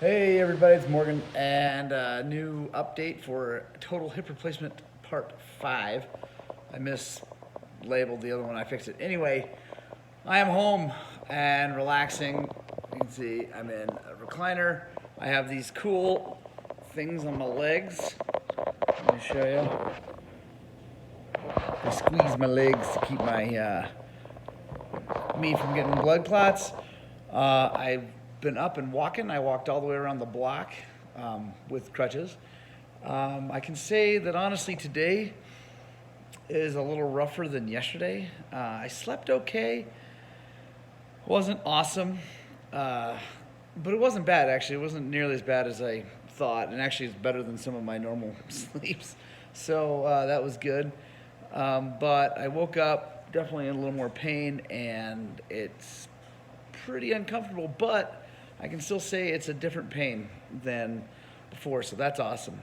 Hey everybody, it's Morgan, and a new update for Total Hip Replacement Part 5. I mislabeled the other one, I fixed it. Anyway, I am home and relaxing. You can see I'm in a recliner. I have these cool things on my legs. Let me show you. They squeeze my legs to keep me from getting blood clots. I've been up and walking. I walked all the way around the block with crutches. I can say that honestly today is a little rougher than yesterday. I slept okay. Wasn't awesome, but it wasn't bad actually. It wasn't nearly as bad as I thought, and actually it's better than some of my normal sleeps. So that was good. But I woke up definitely in a little more pain, and it's pretty uncomfortable, but I can still say it's a different pain than before, so that's awesome.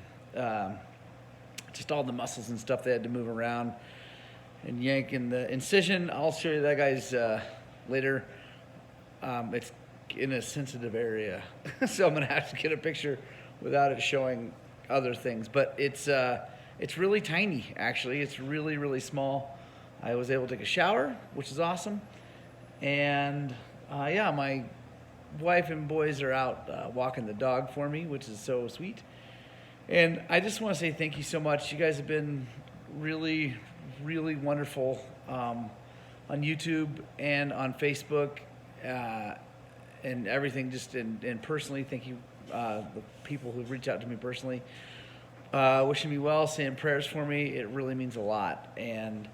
Just all the muscles and stuff they had to move around and yank in the incision. I'll show you that, guys, later. It's in a sensitive area, so I'm gonna have to get a picture without it showing other things. But it's really tiny, actually. It's really, really small. I was able to take a shower, which is awesome, and yeah, my wife and boys are out walking the dog for me, which is so sweet. And I just want to say thank you so much. You guys have been really, really wonderful on YouTube and on Facebook and everything. And personally, thank you, the people who've reached out to me personally, wishing me well, saying prayers for me. It really means a lot. And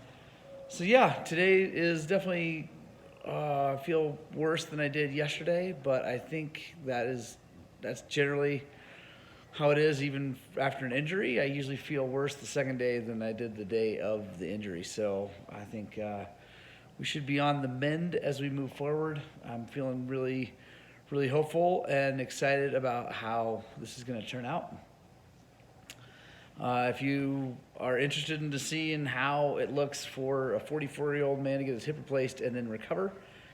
so yeah, today is definitely. I feel worse than I did yesterday, but I think that's generally how it is. Even after an injury, I usually feel worse the second day than I did the day of the injury. So I think we should be on the mend as we move forward. I'm feeling really, really hopeful and excited about how this is going to turn out. If you are interested in seeing how it looks for a 44-year-old man to get his hip replaced and then recover,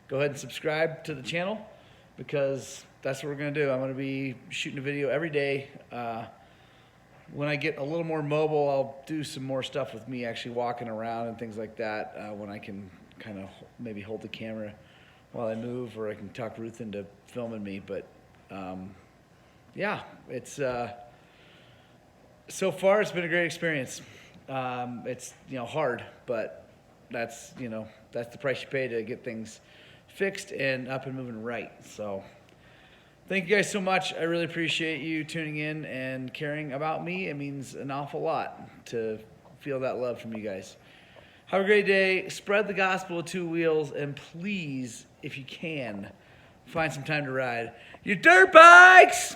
go ahead and subscribe to the channel, because that's what we're going to do. I'm going to be shooting a video every day. When I get a little more mobile, I'll do some more stuff with me actually walking around and things like that, when I can kind of maybe hold the camera while I move, or I can talk Ruth into filming me. But yeah, it's... so far, it's been a great experience. It's hard, but that's the price you pay to get things fixed and up and moving right. So thank you guys so much. I really appreciate you tuning in and caring about me. It means an awful lot to feel that love from you guys. Have a great day. Spread the gospel of two wheels, and please, if you can, find some time to ride your dirt bikes.